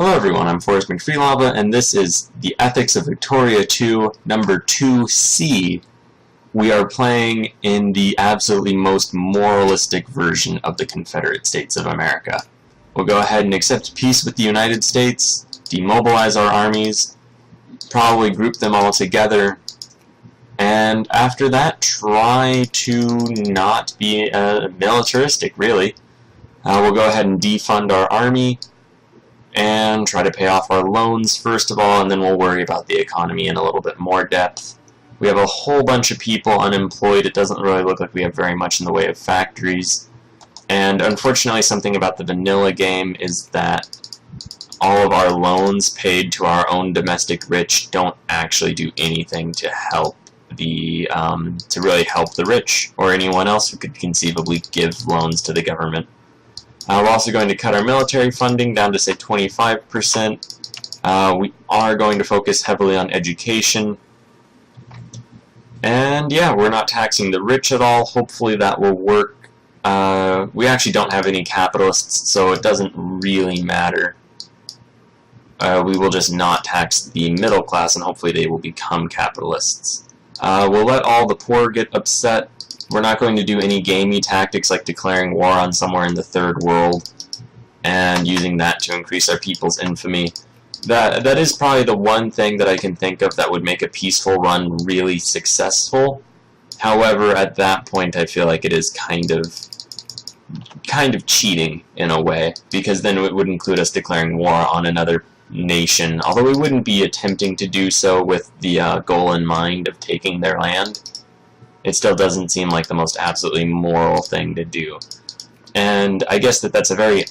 Hello everyone, I'm Forrest McFreelava, and this is the Ethics of Victoria 2, number 2C. We are playing in the absolutely most moralistic version of the Confederate States of America. We'll go ahead and accept peace with the United States, demobilize our armies, probably group them all together, and after that try to not be militaristic, really. We'll go ahead and defund our army, and try to pay off our loans first of all, and then we'll worry about the economy in a little bit more depth. We have a whole bunch of people unemployed. It doesn't really look like we have very much in the way of factories. And unfortunately, something about the vanilla game is that all of our loans paid to our own domestic rich don't actually do anything to help the to really help the rich or anyone else who could conceivably give loans to the government. We're also going to cut our military funding down to, say, 25%. We are going to focus heavily on education. And yeah, we're not taxing the rich at all. Hopefully that will work. We actually don't have any capitalists, so it doesn't really matter. We will just not tax the middle class, and hopefully they will become capitalists. We'll let all the poor get upset. We're not going to do any gamey tactics like declaring war on somewhere in the third world and using that to increase our people's infamy. That is probably the one thing that I can think of that would make a peaceful run really successful. However, at that point I feel like it is kind of cheating in a way, because then it would include us declaring war on another nation, although we wouldn't be attempting to do so with the goal in mind of taking their land. It still doesn't seem like the most absolutely moral thing to do. And I guess that's a very...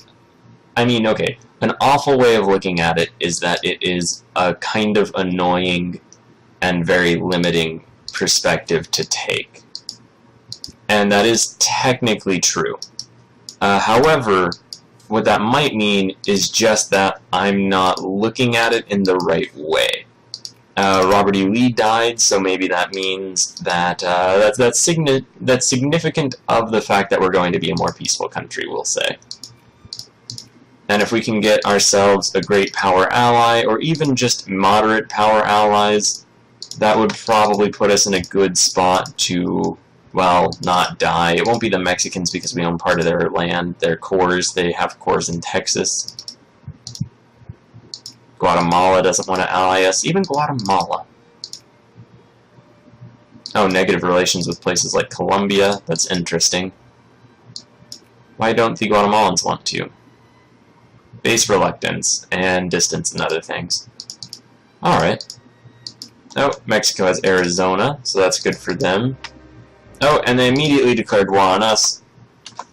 okay, an awful way of looking at it is that it is a kind of annoying and very limiting perspective to take. And that is technically true. However, what that might mean is just that I'm not looking at it in the right way. Robert E. Lee died, so maybe that means that that's significant of the fact that we're going to be a more peaceful country, we'll say. And if we can get ourselves a great power ally, or even just moderate power allies, that would probably put us in a good spot to, well, not die. It won't be the Mexicans because we own part of their land, their cores. They have cores in Texas. Guatemala doesn't want to ally us. Even Guatemala. Oh, negative relations with places like Colombia. That's interesting. Why don't the Guatemalans want to? Base reluctance and distance and other things. Alright. Oh, Mexico has Arizona, so that's good for them. Oh, and they immediately declared war on us.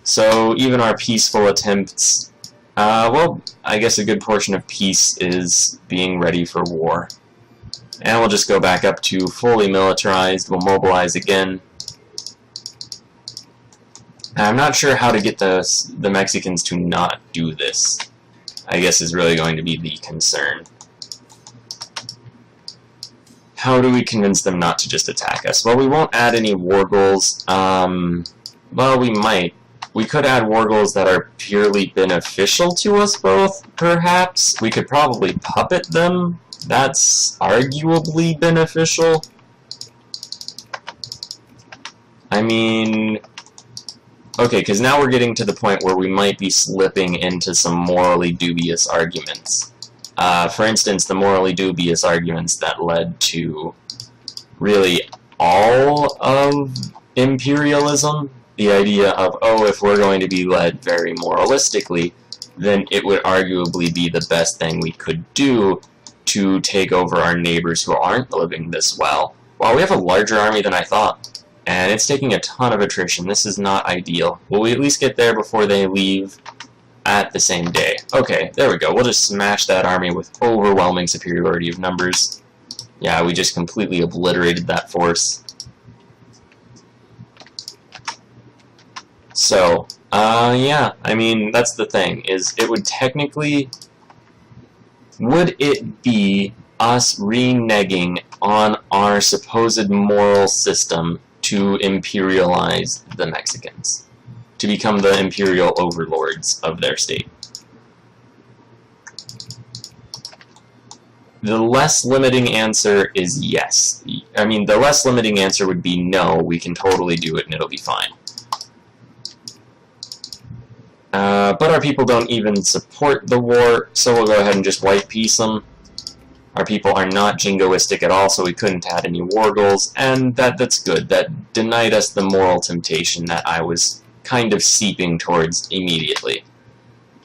So even our peaceful attempts... well, I guess a good portion of peace is being ready for war. And we'll just go back up to fully militarized. We'll mobilize again. I'm not sure how to get the Mexicans to not do this, I guess is really going to be the concern. How do we convince them not to just attack us? Well, we won't add any war goals. Well, we might. We could add war goals that are purely beneficial to us both, perhaps. We could probably puppet them. That's arguably beneficial. Okay, because now we're getting to the point where we might be slipping into some morally dubious arguments. For instance, the morally dubious arguments that led to really all of imperialism. The idea of, oh, if we're going to be led very moralistically, then it would arguably be the best thing we could do to take over our neighbors who aren't living this well. Well, we have a larger army than I thought, and it's taking a ton of attrition. This is not ideal. Will we at least get there before they leave at the same day? Okay, there we go. We'll just smash that army with overwhelming superiority of numbers. Yeah, we just completely obliterated that force. So, yeah, that's the thing, is it would technically... Would it be us reneging on our supposed moral system to imperialize the Mexicans? To become the imperial overlords of their state? The less limiting answer is yes. I mean, the less limiting answer would be no, we can totally do it and it'll be fine. But our people don't even support the war, so we'll go ahead and just white peace them. Our people are not jingoistic at all, so we couldn't add any war goals, and that's good. That denied us the moral temptation that I was kind of seeping towards immediately.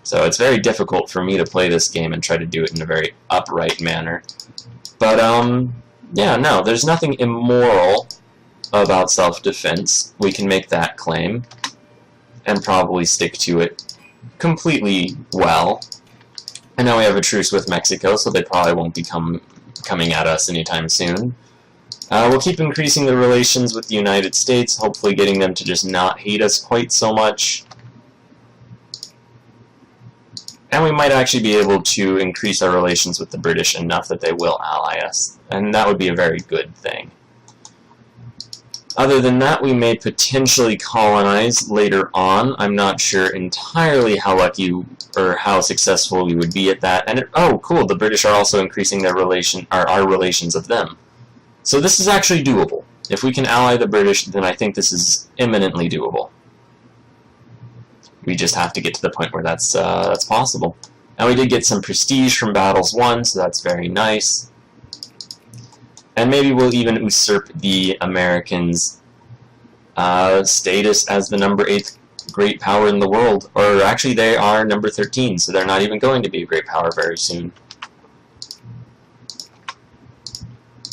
So it's very difficult for me to play this game and try to do it in a very upright manner. But, yeah, no, there's nothing immoral about self-defense. We can make that claim, and probably stick to it completely well. And now we have a truce with Mexico, so they probably won't be coming at us anytime soon. We'll keep increasing the relations with the United States, hopefully getting them to just not hate us quite so much. And we might actually be able to increase our relations with the British enough that they will ally us. And that would be a very good thing. Other than that, we may potentially colonize later on. I'm not sure entirely how lucky or how successful we would be at that. And oh, cool, the British are also increasing their our relations of them. So this is actually doable. If we can ally the British, then I think this is imminently doable. We just have to get to the point where that's possible. And we did get some prestige from battles won, so that's very nice. And maybe we'll even usurp the Americans' status as the number 8th great power in the world. Or actually, they are number 13, so they're not even going to be a great power very soon.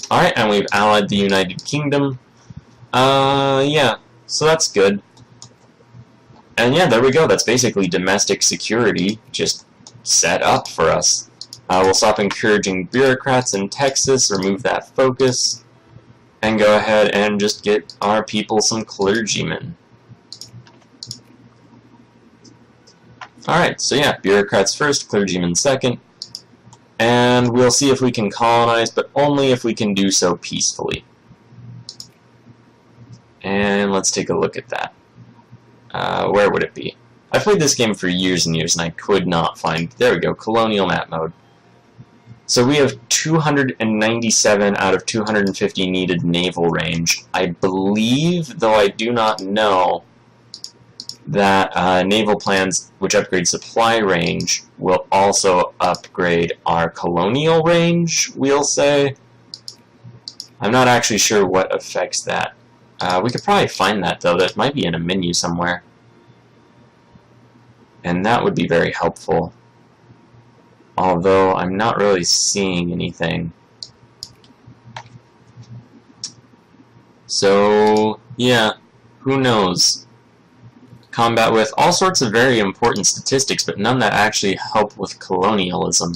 Alright, and we've allied the United Kingdom. Yeah, so that's good. And yeah, there we go. That's basically domestic security just set up for us. We'll stop encouraging bureaucrats in Texas, remove that focus, and go ahead and just get our people some clergymen. Alright, so yeah, bureaucrats first, clergymen second, and we'll see if we can colonize, but only if we can do so peacefully. And let's take a look at that. Where would it be? I've played this game for years and years, and I could not find... There we go, colonial map mode. So we have 297 out of 250 needed naval range. I believe, though I do not know, that naval plans, which upgrade supply range, will also upgrade our colonial range, we'll say. I'm not actually sure what affects that. We could probably find that, though. That might be in a menu somewhere. And that would be very helpful. Although I'm not really seeing anything. So, yeah, who knows? Combat with all sorts of very important statistics, but none that actually help with colonialism.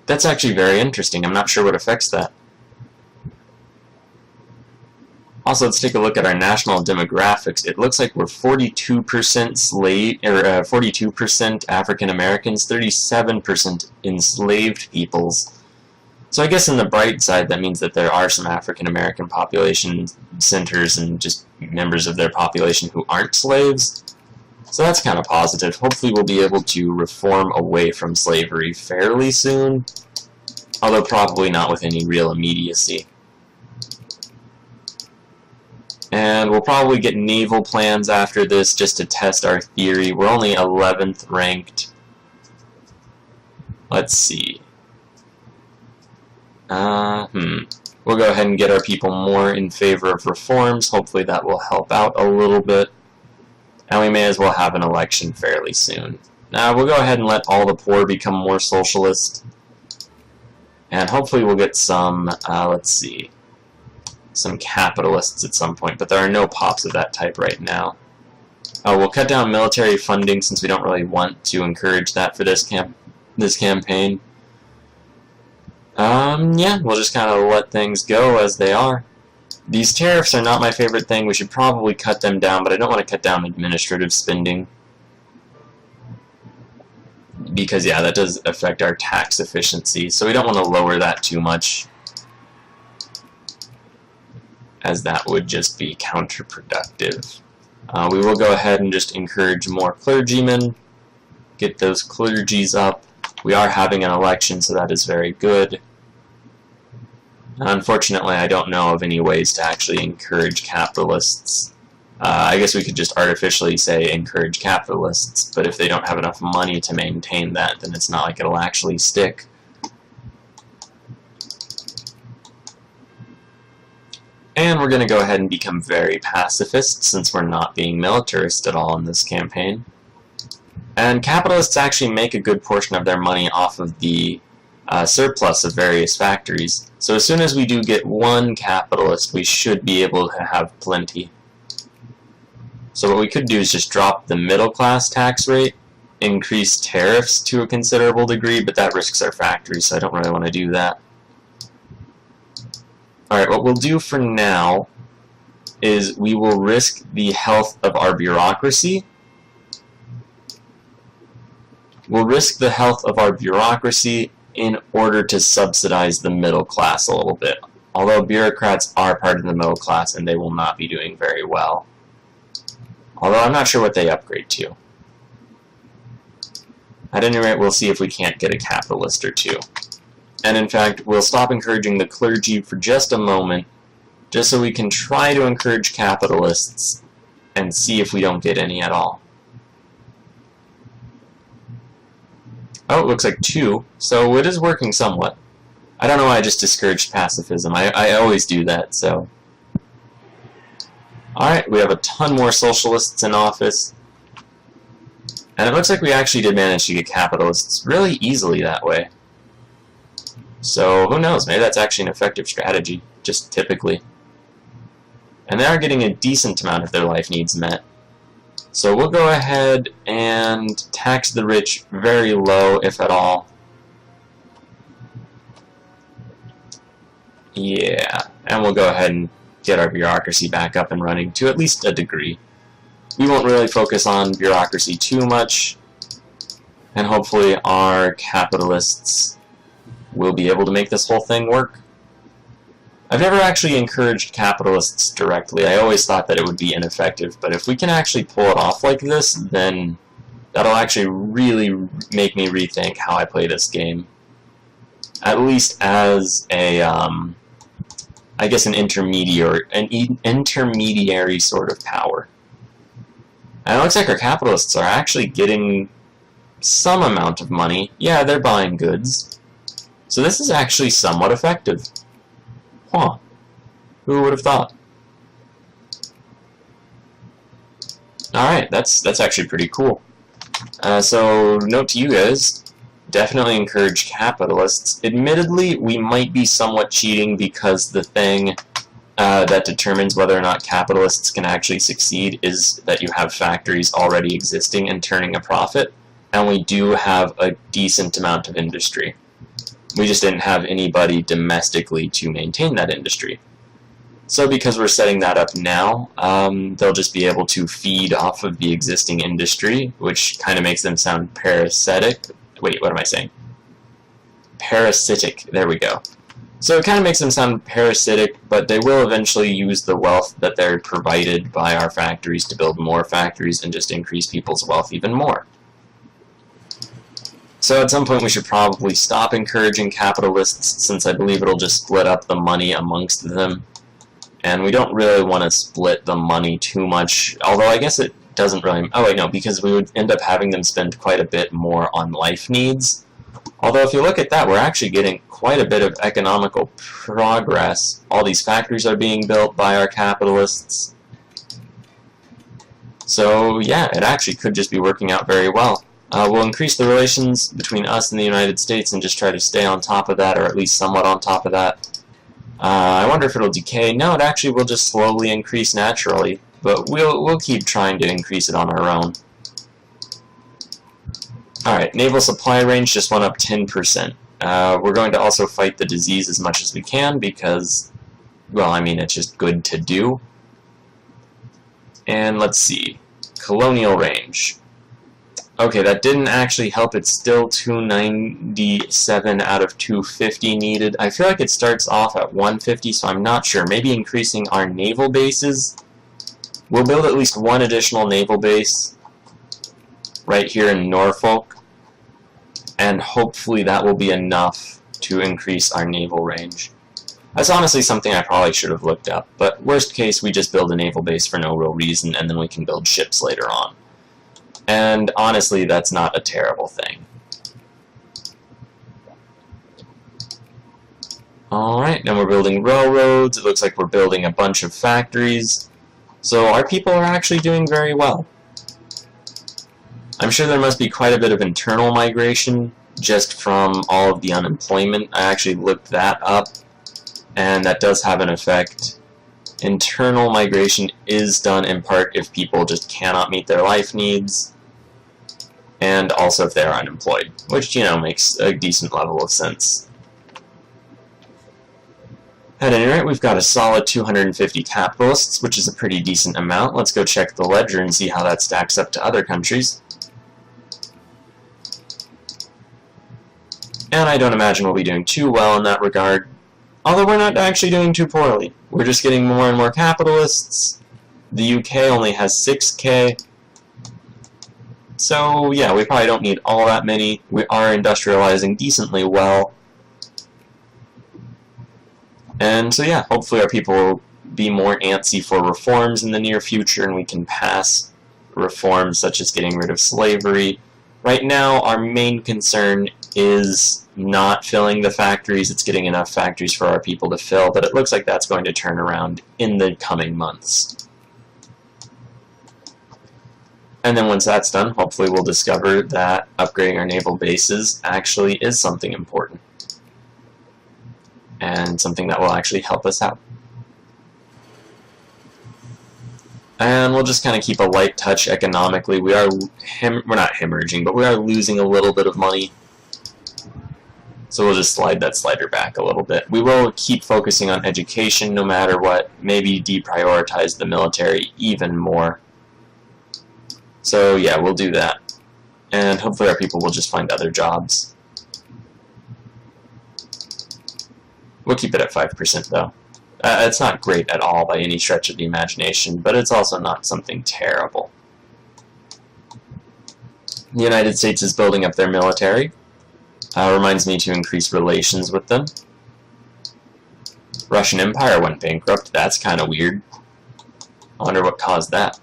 That's actually very interesting. I'm not sure what affects that. Also, let's take a look at our national demographics. It looks like we're 42% slave, or 42% African Americans, 37% enslaved peoples. So I guess on the bright side, that means that there are some African American population centers and just members of their population who aren't slaves. So that's kind of positive. Hopefully, we'll be able to reform away from slavery fairly soon, although probably not with any real immediacy. And we'll probably get naval plans after this just to test our theory. We're only 11th ranked. Let's see. We'll go ahead and get our people more in favor of reforms. Hopefully that will help out a little bit. And we may as well have an election fairly soon. Now we'll go ahead and let all the poor become more socialist. And hopefully we'll get some, let's see, some capitalists at some point, but there are no pops of that type right now. We'll cut down military funding since we don't really want to encourage that for this campaign. Yeah, we'll just kind of let things go as they are. These tariffs are not my favorite thing. We should probably cut them down, but I don't want to cut down administrative spending. Because, yeah, that does affect our tax efficiency, so we don't want to lower that too much, as that would just be counterproductive. We will go ahead and just encourage more clergymen, get those clergies up, We are having an election, so that is very good. And unfortunately, I don't know of any ways to actually encourage capitalists. I guess we could just artificially say encourage capitalists, but if they don't have enough money to maintain that, then it's not like it'll actually stick. And we're going to go ahead and become very pacifist, since we're not being militarist at all in this campaign. And capitalists actually make a good portion of their money off of the surplus of various factories. So as soon as we do get one capitalist, we should be able to have plenty. So what we could do is just drop the middle class tax rate, increase tariffs to a considerable degree, but that risks our factories, so I don't really want to do that. Alright, what we'll do for now is we will risk the health of our bureaucracy. We'll risk the health of our bureaucracy in order to subsidize the middle class a little bit. Although bureaucrats are part of the middle class and they will not be doing very well. Although I'm not sure what they upgrade to. At any rate, we'll see if we can't get a capitalist or two. And in fact, we'll stop encouraging the clergy for just a moment, just so we can try to encourage capitalists and see if we don't get any at all. Oh, it looks like 2, so it is working somewhat. I don't know why I just discouraged pacifism. I always do that, so... Alright, we have a ton more socialists in office. And it looks like we actually did manage to get capitalists really easily that way. So, who knows, maybe that's actually an effective strategy, just typically. And they are getting a decent amount of their life needs met. So we'll go ahead and tax the rich very low, if at all. Yeah, and we'll go ahead and get our bureaucracy back up and running to at least a degree. We won't really focus on bureaucracy too much, and hopefully our capitalists will be able to make this whole thing work. I've never actually encouraged capitalists directly. I always thought that it would be ineffective, but if we can actually pull it off like this, then that'll actually really make me rethink how I play this game. At least as a, I guess an intermediary sort of power. And it looks like our capitalists are actually getting some amount of money. Yeah, they're buying goods. So this is actually somewhat effective. Huh. Who would have thought? Alright, that's actually pretty cool. So, note to you guys, definitely encourage capitalists. Admittedly, we might be somewhat cheating because the thing that determines whether or not capitalists can actually succeed is that you have factories already existing and turning a profit, and we do have a decent amount of industry. We just didn't have anybody domestically to maintain that industry. So because we're setting that up now, they'll just be able to feed off of the existing industry, which kind of makes them sound parasitic. Wait, what am I saying? Parasitic, there we go. So it kind of makes them sound parasitic, but they will eventually use the wealth that they're provided by our factories to build more factories and just increase people's wealth even more. So at some point we should probably stop encouraging capitalists, since I believe it'll just split up the money amongst them. And we don't really want to split the money too much, although I guess it doesn't really... Oh wait, no, because we would end up having them spend quite a bit more on life needs. Although if you look at that, we're actually getting quite a bit of economical progress. All these factories are being built by our capitalists. So yeah, it actually could just be working out very well. We'll increase the relations between us and the United States and just try to stay on top of that, or at least somewhat on top of that. I wonder if it'll decay. No, it actually will just slowly increase naturally, but we'll keep trying to increase it on our own. Alright, naval supply range just went up 10%. We're going to also fight the disease as much as we can because, well, I mean, it's just good to do. And let's see. Colonial range. Okay, that didn't actually help. It's still 297 out of 250 needed. I feel like it starts off at 150, so I'm not sure. Maybe increasing our naval bases. We'll build at least one additional naval base right here in Norfolk. And and hopefully that will be enough to increase our naval range. That's honestly something I probably should have looked up, but worst case, we just build a naval base for no real reason, and then we can build ships later on. And honestly, that's not a terrible thing. Alright, now we're building railroads. It looks like we're building a bunch of factories. So our people are actually doing very well. I'm sure there must be quite a bit of internal migration just from all of the unemployment. I actually looked that up, and that does have an effect. Internal migration is done in part if people just cannot meet their life needs, and also if they're unemployed, which, you know, makes a decent level of sense. At any rate, we've got a solid 250 capitalists, which is a pretty decent amount. Let's go check the ledger and see how that stacks up to other countries. And I don't imagine we'll be doing too well in that regard, although we're not actually doing too poorly. We're just getting more and more capitalists. The UK only has 6k. So yeah, we probably don't need all that many. We are industrializing decently well. And so yeah, hopefully our people will be more antsy for reforms in the near future, and we can pass reforms such as getting rid of slavery. Right now, our main concern is not filling the factories. It's getting enough factories for our people to fill, but it looks like that's going to turn around in the coming months. And then once that's done, hopefully we'll discover that upgrading our naval bases actually is something important, and something that will actually help us out. And we'll just kind of keep a light touch economically. We're not hemorrhaging, but we are losing a little bit of money. So we'll just slide that slider back a little bit. We will keep focusing on education no matter what, maybe deprioritize the military even more. So yeah, we'll do that. And hopefully our people will just find other jobs. We'll keep it at 5% though. It's not great at all by any stretch of the imagination, but it's also not something terrible. The United States is building up their military. Reminds me to increase relations with them. Russian Empire went bankrupt. That's kind of weird. I wonder what caused that.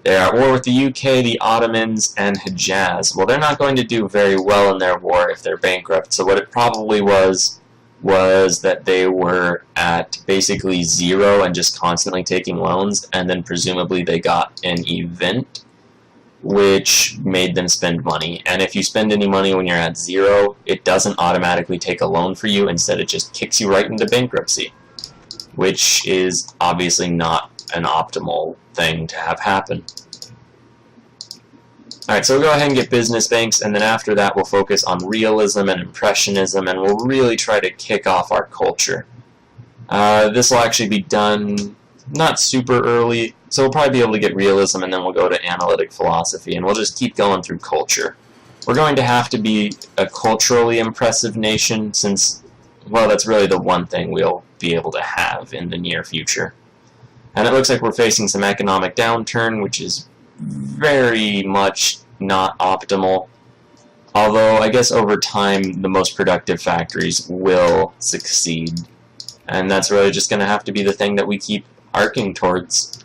They're at war with the UK, the Ottomans, and Hejaz. Well, they're not going to do very well in their war if they're bankrupt, so what it probably was that they were at basically zero and just constantly taking loans, and then presumably they got an event which made them spend money. And if you spend any money when you're at zero, it doesn't automatically take a loan for you. Instead, it just kicks you right into bankruptcy, which is obviously not an optimal thing to have happen. Alright, so we'll go ahead and get business banks, and then after that we'll focus on realism and impressionism, and we'll really try to kick off our culture. This will actually be done not super early, so we'll probably be able to get realism, and then we'll go to analytic philosophy, and we'll just keep going through culture. We're going to have to be a culturally impressive nation, since, well, that's really the one thing we'll be able to have in the near future. And it looks like we're facing some economic downturn, which is very much not optimal. Although, I guess over time, the most productive factories will succeed. And that's really just going to have to be the thing that we keep arcing towards.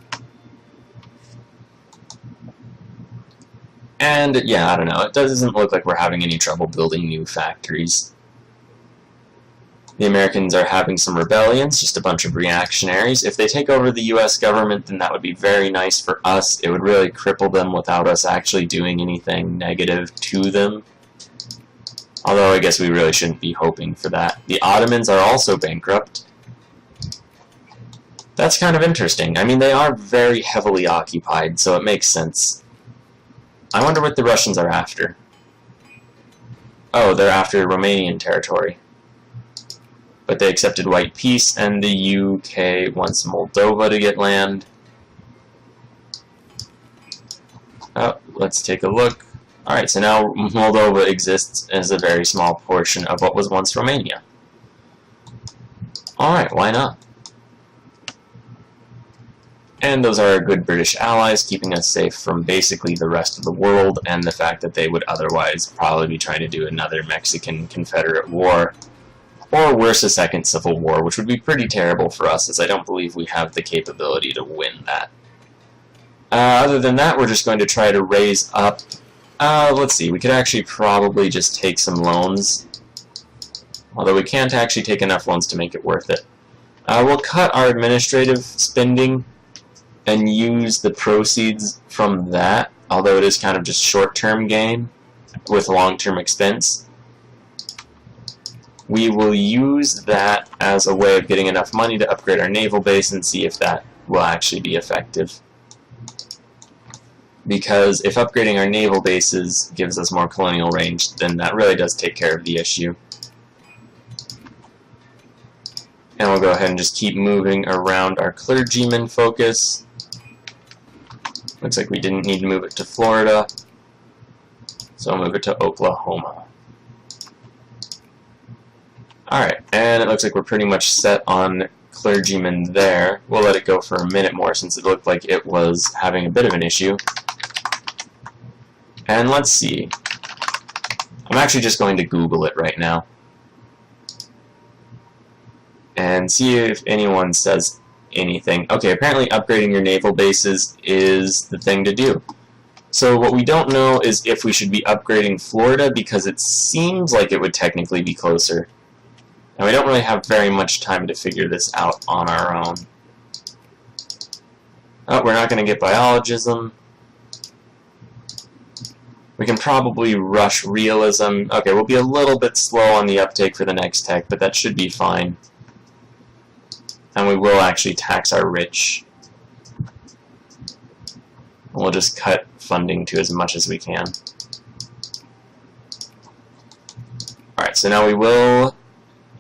And, yeah, I don't know. It doesn't look like we're having any trouble building new factories. The Americans are having some rebellions, just a bunch of reactionaries. If they take over the US government, then that would be very nice for us. It would really cripple them without us actually doing anything negative to them. Although I guess we really shouldn't be hoping for that. The Ottomans are also bankrupt. That's kind of interesting. I mean, they are very heavily occupied, so it makes sense. I wonder what the Russians are after. Oh, they're after Romanian territory. But they accepted white peace, and the UK wants Moldova to get land. Oh, let's take a look. Alright, so now Moldova exists as a very small portion of what was once Romania. Alright, why not? And those are our good British allies, keeping us safe from basically the rest of the world and the fact that they would otherwise probably be trying to do another Mexican-Confederate war, or worse, a second civil war, which would be pretty terrible for us, as I don't believe we have the capability to win that. Other than that, we're just going to try to raise up... let's see, we could actually probably just take some loans, although we can't actually take enough loans to make it worth it. We'll cut our administrative spending and use the proceeds from that, although it is kind of just short-term gain with long-term expense. We will use that as a way of getting enough money to upgrade our naval base and see if that will actually be effective. Because if upgrading our naval bases gives us more colonial range, then that really does take care of the issue. And we'll go ahead and just keep moving around our clergyman focus. Looks like we didn't need to move it to Florida, so I'll move it to Oklahoma. Alright, and it looks like we're pretty much set on clergymen there. We'll let it go for a minute more since it looked like it was having a bit of an issue. And let's see. I'm actually just going to Google it right now and see if anyone says anything. Okay, apparently upgrading your naval bases is the thing to do. So what we don't know is if we should be upgrading Florida, because it seems like it would technically be closer. And we don't really have very much time to figure this out on our own. Oh, we're not going to get biologism. We can probably rush realism. Okay, we'll be a little bit slow on the uptake for the next tech, but that should be fine. And we will actually tax our rich. We'll just cut funding to as much as we can. Alright, so now we will...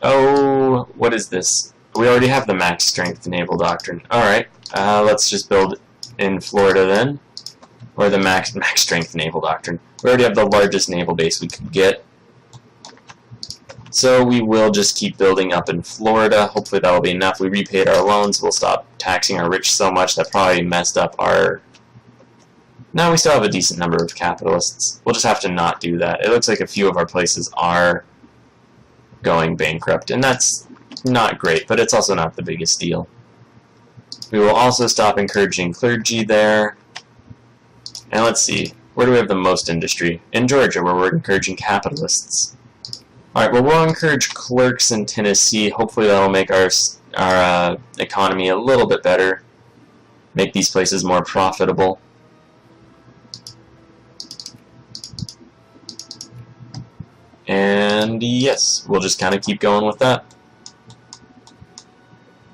Oh, what is this? We already have the max strength naval doctrine. Alright, let's just build in Florida then. Or the max strength naval doctrine. We already have the largest naval base we could get. So we will just keep building up in Florida. Hopefully that will be enough. We repaid our loans. We'll stop taxing our rich so much that probably messed up our... No, we still have a decent number of capitalists. We'll just have to not do that. It looks like a few of our places are going bankrupt, and that's not great, but it's also not the biggest deal. We will also stop encouraging clergy there. And let's see, where do we have the most industry? In Georgia, where we're encouraging capitalists. Alright, well, we'll encourage clerks in Tennessee. Hopefully that'll make our economy a little bit better. Make these places more profitable. And yes, we'll just kind of keep going with that.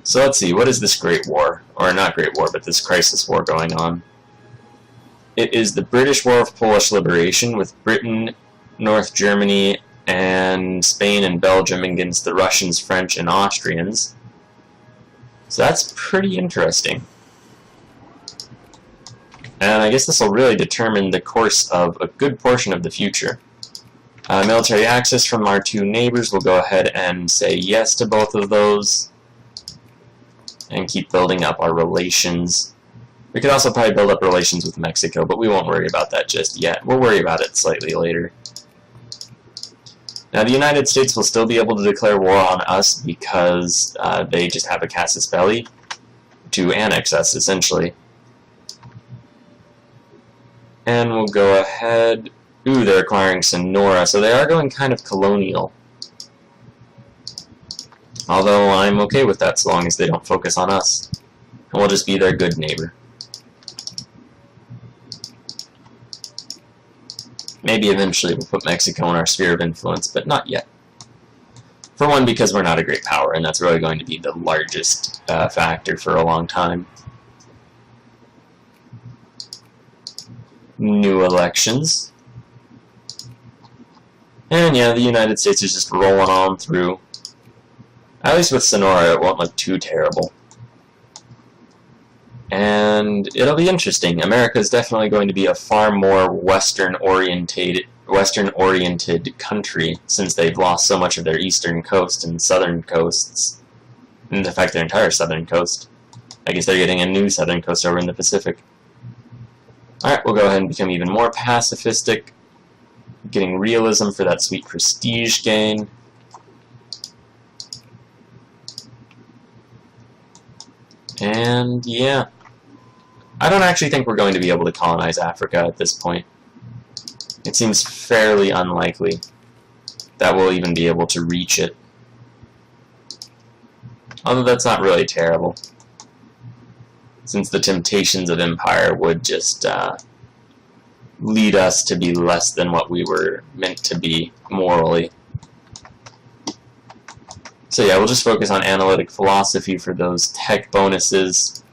So let's see, what is this Great War? Or not Great War, but this Crisis War going on. It is the British War of Polish Liberation, with Britain, North Germany, and Spain and Belgium against the Russians, French, and Austrians. So that's pretty interesting. And I guess this will really determine the course of a good portion of the future. Military access from our two neighbors, we'll go ahead and say yes to both of those. And keep building up our relations. We could also probably build up relations with Mexico, but we won't worry about that just yet. We'll worry about it slightly later. Now, the United States will still be able to declare war on us because they just have a casus belli to annex us, essentially. And we'll go ahead... Ooh, they're acquiring Sonora, so they are going kind of colonial. Although I'm okay with that so long as they don't focus on us. And we'll just be their good neighbor. Maybe eventually we'll put Mexico in our sphere of influence, but not yet. For one, because we're not a great power, and that's really going to be the largest factor for a long time. New elections. And yeah, the United States is just rolling on through. At least with Sonora, it won't look too terrible. And it'll be interesting. America is definitely going to be a far more Western-oriented country since they've lost so much of their eastern coast and southern coasts. And in fact, their entire southern coast. I guess they're getting a new southern coast over in the Pacific. Alright, we'll go ahead and become even more pacifistic, getting realism for that sweet prestige gain. And yeah, I don't actually think we're going to be able to colonize Africa at this point. It seems fairly unlikely that we'll even be able to reach it. Although that's not really terrible, since the temptations of empire would just lead us to be less than what we were meant to be morally. So yeah, we'll just focus on analytic philosophy for those tech bonuses,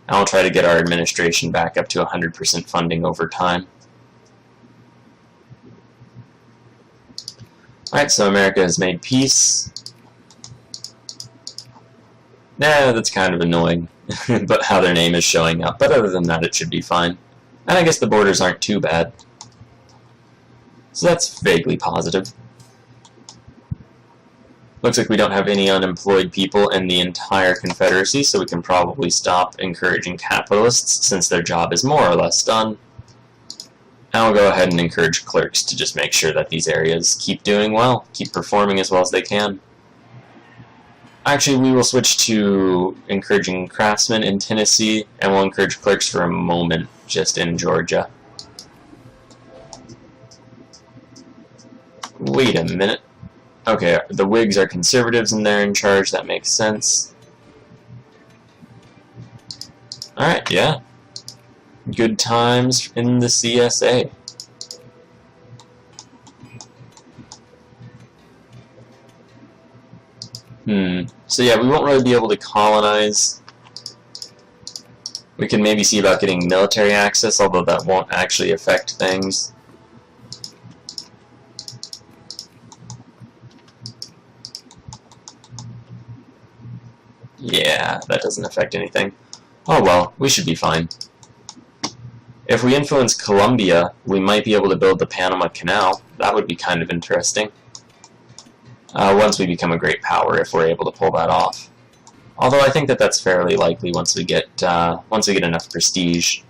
and I'll try to get our administration back up to 100% funding over time. Alright, so America has made peace. Nah, that's kind of annoying, but how their name is showing up. But other than that, it should be fine. And I guess the borders aren't too bad. So that's vaguely positive. Looks like we don't have any unemployed people in the entire Confederacy, so we can probably stop encouraging capitalists since their job is more or less done. And we'll go ahead and encourage clerks to just make sure that these areas keep doing well, keep performing as well as they can. Actually, we will switch to encouraging craftsmen in Tennessee, and we'll encourage clerks for a moment just in Georgia. Wait a minute. Okay, the Whigs are conservatives and they're in charge, that makes sense. Alright, yeah. Good times in the CSA. So yeah, we won't really be able to colonize. We can maybe see about getting military access, although that won't actually affect things. Yeah, that doesn't affect anything. Oh well, we should be fine. If we influence Colombia, we might be able to build the Panama Canal. That would be kind of interesting. Once we become a great power, if we're able to pull that off. Although I think that that's fairly likely once we get enough prestige.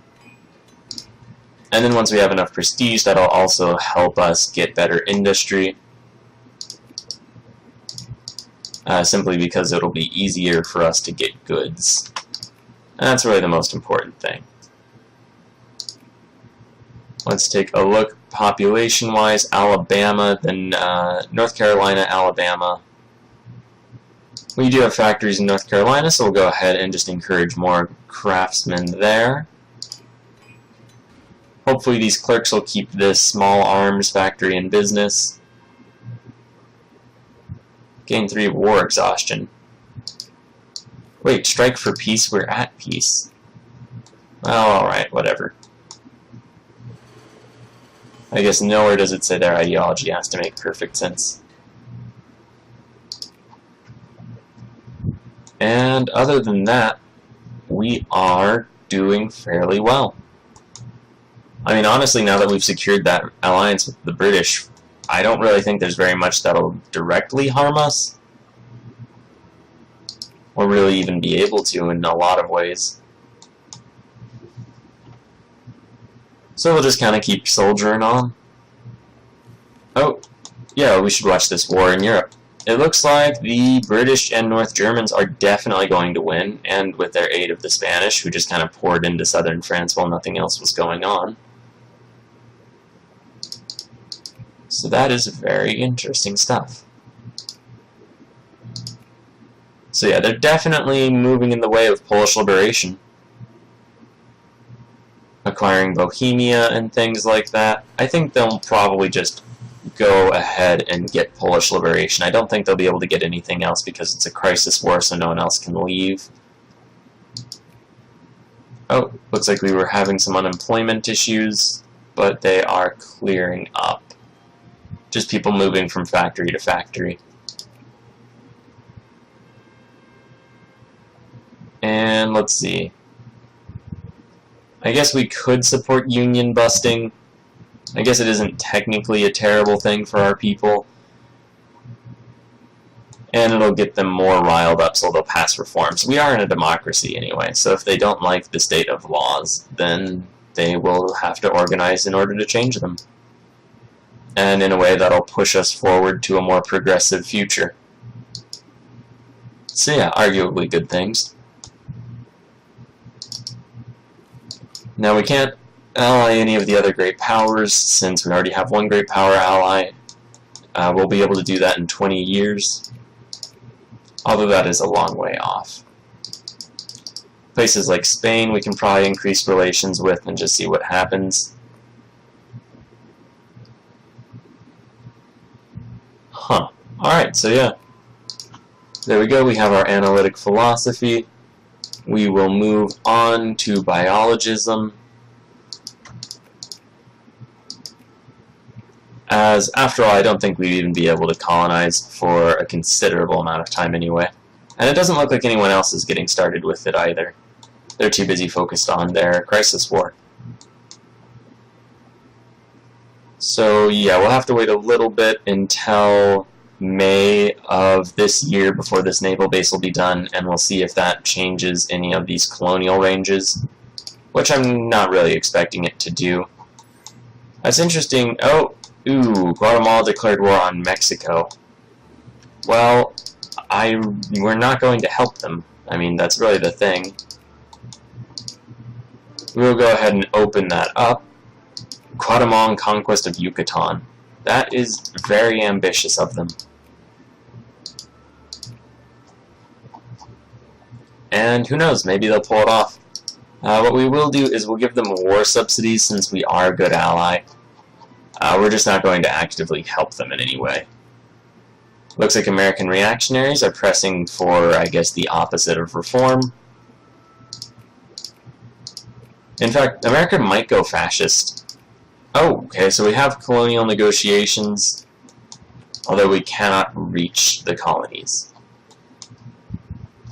And then once we have enough prestige, that'll also help us get better industry. Simply because it'll be easier for us to get goods. And that's really the most important thing. Let's take a look population-wise. Alabama, then North Carolina, Alabama. We do have factories in North Carolina, so we'll go ahead and just encourage more craftsmen there. Hopefully these clerks will keep this small arms factory in business. Gain 3 of war exhaustion. Wait, strike for peace? We're at peace. Well, alright, whatever. I guess nowhere does it say their ideology has to make perfect sense. And other than that, we are doing fairly well. I mean, honestly, now that we've secured that alliance with the British, I don't really think there's very much that'll directly harm us. Or really even be able to in a lot of ways. So we'll just kind of keep soldiering on. Oh, yeah, we should watch this war in Europe. It looks like the British and North Germans are definitely going to win, and with their aid of the Spanish, who just kind of poured into southern France while nothing else was going on. So that is very interesting stuff. So yeah, they're definitely moving in the way of Polish liberation. Acquiring Bohemia and things like that. I think they'll probably just go ahead and get Polish liberation. I don't think they'll be able to get anything else because it's a crisis war, so no one else can leave. Oh, looks like we were having some unemployment issues, but they are clearing up. Just people moving from factory to factory. And let's see. I guess we could support union busting. I guess it isn't technically a terrible thing for our people. and it'll get them more riled up so they'll pass reforms. We are in a democracy anyway, so if they don't like the state of laws, then they will have to organize in order to change them. And in a way that'll push us forward to a more progressive future. So yeah, arguably good things. Now we can't ally any of the other great powers since we already have one great power ally. We'll be able to do that in 20 years, although that is a long way off. Places like Spain we can probably increase relations with and just see what happens. Huh. Alright, so yeah. There we go, we have our analytic philosophy. We will move on to biologism, as after all I don't think we'd even be able to colonize for a considerable amount of time anyway. And it doesn't look like anyone else is getting started with it either. They're too busy focused on their crisis war. So yeah, we'll have to wait a little bit until May of this year before this naval base will be done, and we'll see if that changes any of these colonial ranges, which I'm not really expecting it to do. That's interesting. Oh, ooh, Guatemala declared war on Mexico. Well, we're not going to help them. I mean, that's really the thing. We'll go ahead and open that up. Guatemalan conquest of Yucatan. That is very ambitious of them. And who knows, maybe they'll pull it off. What we will do is we'll give them war subsidies since we are a good ally. We're just not going to actively help them in any way. Looks like American reactionaries are pressing for, I guess, the opposite of reform. In fact, America might go fascist. Oh, okay, so we have colonial negotiations, although we cannot reach the colonies.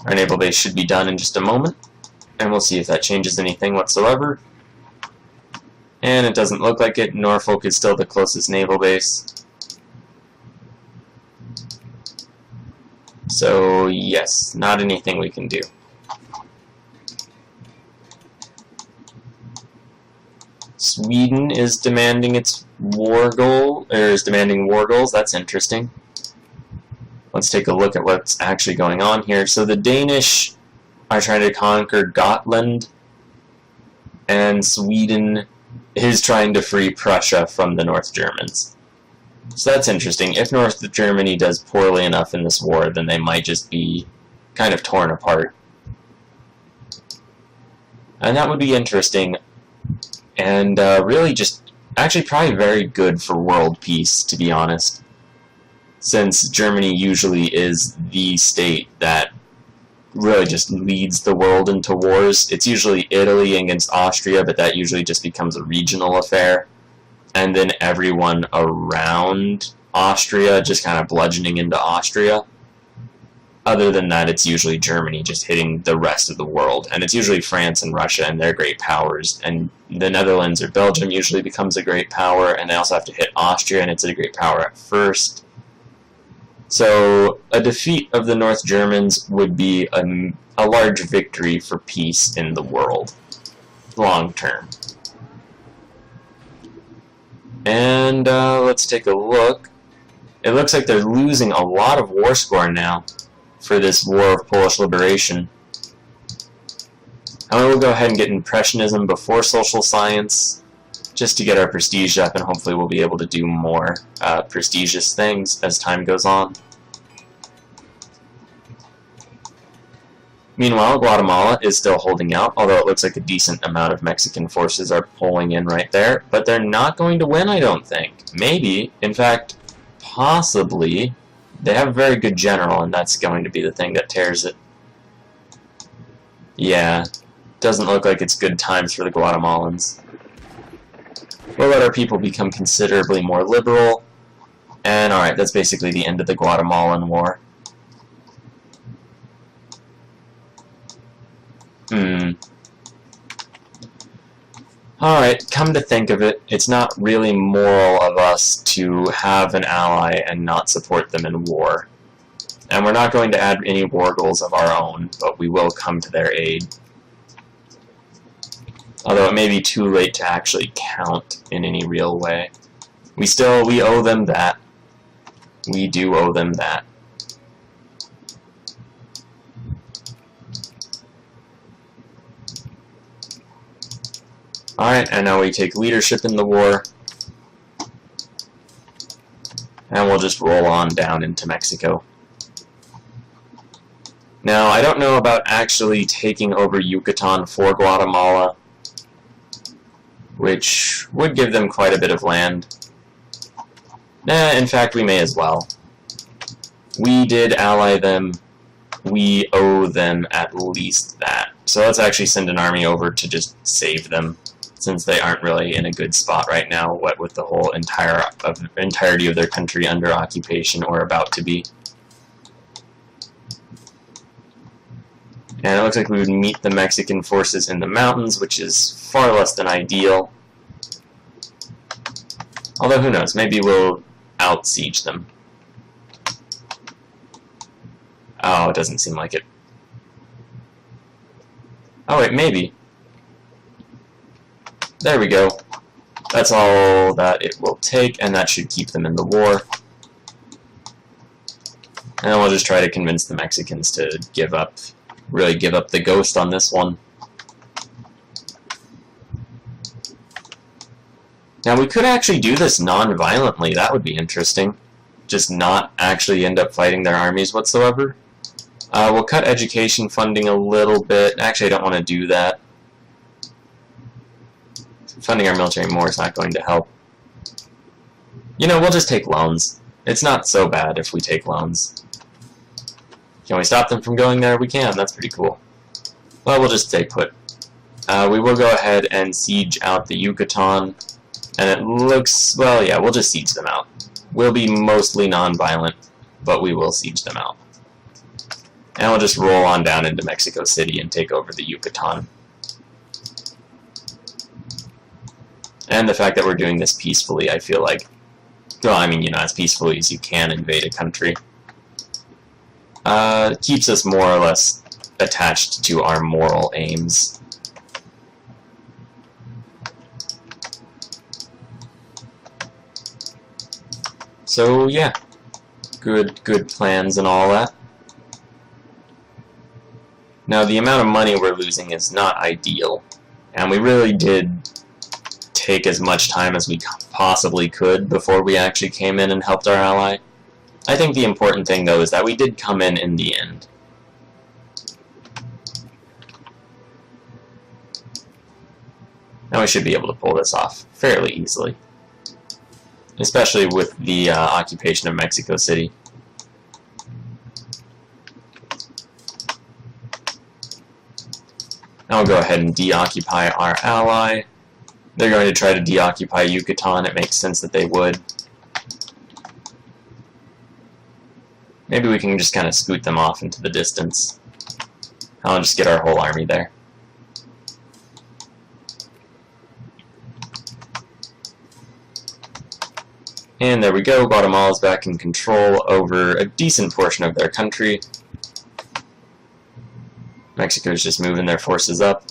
Our naval base should be done in just a moment, and we'll see if that changes anything whatsoever. And it doesn't look like it. Norfolk is still the closest naval base. So, yes, not anything we can do. Sweden is demanding its war goal, or is demanding war goals. That's interesting. Let's take a look at what's actually going on here. So the Danish are trying to conquer Gotland, and Sweden is trying to free Prussia from the North Germans. So that's interesting. If North Germany does poorly enough in this war, then they might just be kind of torn apart. And that would be interesting, and really just, actually probably very good for world peace, to be honest. Since Germany usually is the state that really just leads the world into wars. It's usually Italy against Austria, but that usually just becomes a regional affair. And then everyone around Austria just kind of bludgeoning into Austria. Other than that, it's usually Germany just hitting the rest of the world. And it's usually France and Russia and their great powers. And the Netherlands or Belgium usually becomes a great power, and they also have to hit Austria, and it's a great power at first. So a defeat of the North Germans would be a large victory for peace in the world, long term. And let's take a look. It looks like they're losing a lot of war score now for this War of Polish Liberation. And we'll go ahead and get Impressionism before Social Science, just to get our prestige up, and hopefully we'll be able to do more prestigious things as time goes on. Meanwhile, Guatemala is still holding out, although it looks like a decent amount of Mexican forces are pulling in right there. But they're not going to win, I don't think. Maybe, in fact, possibly, they have a very good general, and that's going to be the thing that tears it. Yeah, doesn't look like it's good times for the Guatemalans. We'll let our people become considerably more liberal, and alright, that's basically the end of the Guatemalan War. Alright, come to think of it, it's not really moral of us to have an ally and not support them in war. And we're not going to add any war goals of our own, but we will come to their aid. Although it may be too late to actually count in any real way. We owe them that. We do owe them that. Alright, and now we take leadership in the war. And we'll just roll on down into Mexico. Now, I don't know about actually taking over Yucatan for Guatemala, which would give them quite a bit of land. In fact, we may as well. We did ally them. We owe them at least that. So let's actually send an army over to just save them, since they aren't really in a good spot right now, what with the whole entirety of their country under occupation or about to be. And it looks like we would meet the Mexican forces in the mountains, which is far less than ideal. Although, who knows, maybe we'll out-siege them. Oh, it doesn't seem like it. Oh wait, maybe. There we go. That's all that it will take, and that should keep them in the war. And we'll just try to convince the Mexicans to give up, really give up the ghost on this one. Now we could actually do this non-violently, that would be interesting. Just not actually end up fighting their armies whatsoever. We'll cut education funding a little bit. Actually, I don't want to do that. Funding our military more is not going to help. You know, we'll just take loans. It's not so bad if we take loans. Can we stop them from going there? We can. That's pretty cool. Well, we'll just stay put. We will go ahead and siege out the Yucatan. And it looks... well, yeah, we'll just siege them out. We'll be mostly non-violent, but we will siege them out. And we'll just roll on down into Mexico City and take over the Yucatan. And the fact that we're doing this peacefully, I feel like... well, I mean, you know, as peacefully as you can invade a country. Keeps us more or less attached to our moral aims. So, yeah. Good plans and all that. Now, the amount of money we're losing is not ideal. And we really did take as much time as we possibly could before we actually came in and helped our ally. I think the important thing, though, is that we did come in the end. Now we should be able to pull this off fairly easily. Especially with the occupation of Mexico City. Now we'll go ahead and deoccupy our ally. They're going to try to deoccupy Yucatan. It makes sense that they would. Maybe we can just kind of scoot them off into the distance. I'll just get our whole army there. And there we go, Guatemala's back in control over a decent portion of their country. Mexico's just moving their forces up.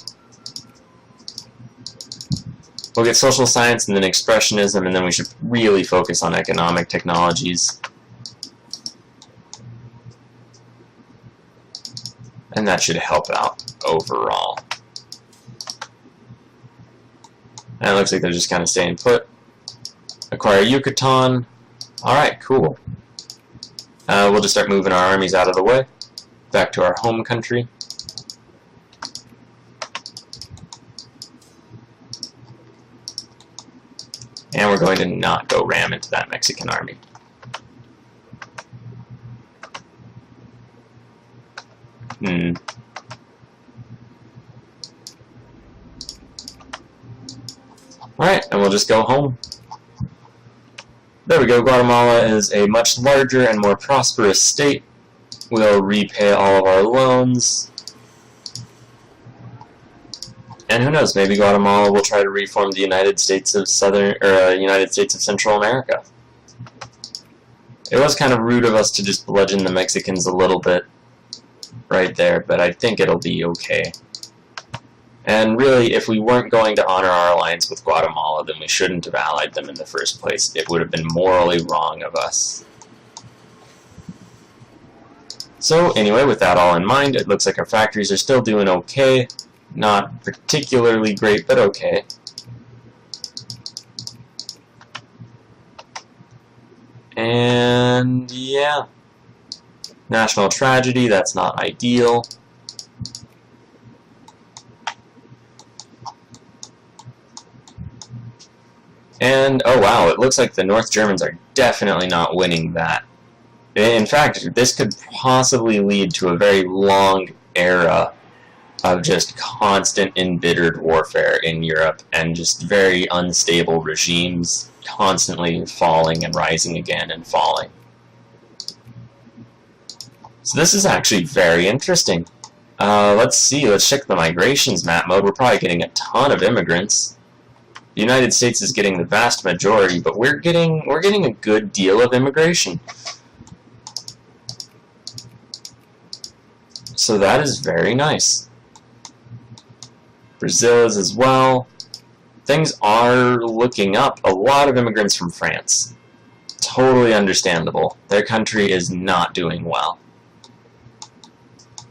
We'll get social science and then expressionism, and then we should really focus on economic technologies. And that should help out overall. And it looks like they're just kind of staying put. Acquire Yucatan. Alright, cool. We'll just start moving our armies out of the way. Back to our home country. And we're going to not go ram into that Mexican army. Alright, and we'll just go home. There we go, Guatemala is a much larger and more prosperous state. We'll repay all of our loans. And who knows, maybe Guatemala will try to reform the United States of Central America. It was kind of rude of us to just bludgeon the Mexicans a little bit right there, but I think it'll be okay. And really, if we weren't going to honor our alliance with Guatemala, then we shouldn't have allied them in the first place. It would have been morally wrong of us. So anyway, with that all in mind, it looks like our factories are still doing okay. Not particularly great, but okay. And yeah, national tragedy, that's not ideal. And oh wow, it looks like the North Germans are definitely not winning that. In fact, this could possibly lead to a very long era of just constant embittered warfare in Europe and just very unstable regimes constantly falling and rising again and falling. So this is actually very interesting. Let's see, let's check the migrations map mode. We're probably getting a ton of immigrants. The United States is getting the vast majority, but we're getting a good deal of immigration. So that is very nice. Brazil is as well. Things are looking up. A lot of immigrants from France. Totally understandable. Their country is not doing well.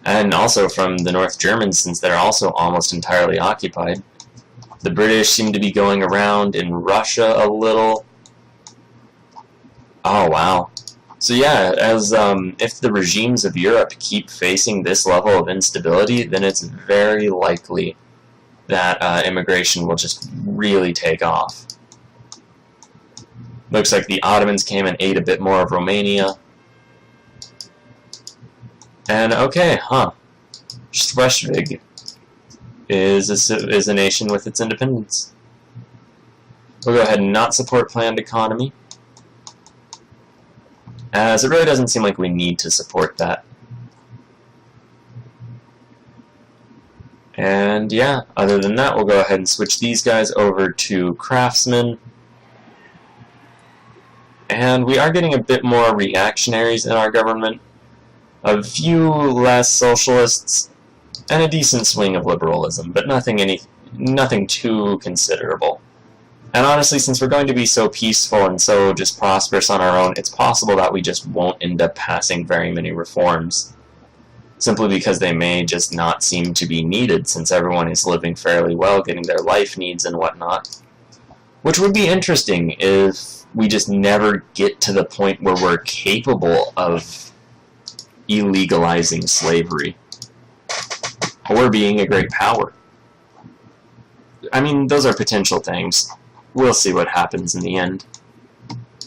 And also from the North Germans, since they're also almost entirely occupied. The British seem to be going around in Russia a little. Oh, wow. So yeah, as if the regimes of Europe keep facing this level of instability, then it's very likely that immigration will just really take off. Looks like the Ottomans came and ate a bit more of Romania. And okay, Schleswig is a nation with its independence. We'll go ahead and not support planned economy, as it really doesn't seem like we need to support that. And yeah, other than that, we'll go ahead and switch these guys over to craftsmen. And we are getting a bit more reactionaries in our government, a few less socialists, and a decent swing of liberalism, but nothing too considerable. And honestly, since we're going to be so peaceful and so just prosperous on our own, it's possible that we just won't end up passing very many reforms, simply because they may just not seem to be needed, since everyone is living fairly well, getting their life needs and whatnot. Which would be interesting if we just never get to the point where we're capable of illegalizing slavery, or being a great power. I mean, those are potential things. We'll see what happens in the end.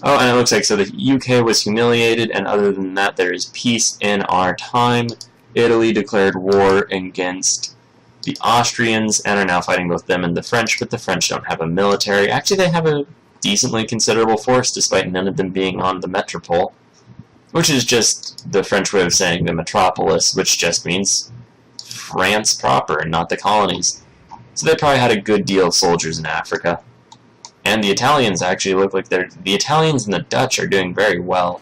Oh, and it looks like, so the UK was humiliated, and other than that, there is peace in our time. Italy declared war against the Austrians, and are now fighting both them and the French, but the French don't have a military. Actually, they have a decently considerable force, despite none of them being on the metropole, which is just the French way of saying the metropolis, which just means France proper, and not the colonies. So they probably had a good deal of soldiers in Africa. And the Italians actually look like the Italians and the Dutch are doing very well.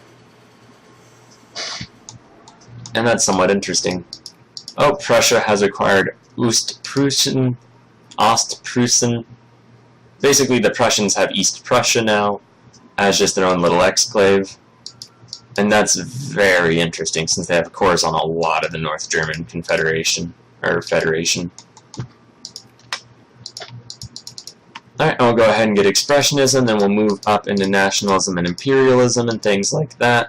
And that's somewhat interesting. Oh, Prussia has acquired Ostpreußen. Basically, the Prussians have East Prussia now, as just their own little exclave. And that's very interesting, since they have cores on a lot of the North German Confederation, or Federation. Alright, we'll go ahead and get Expressionism, then we'll move up into Nationalism and Imperialism and things like that.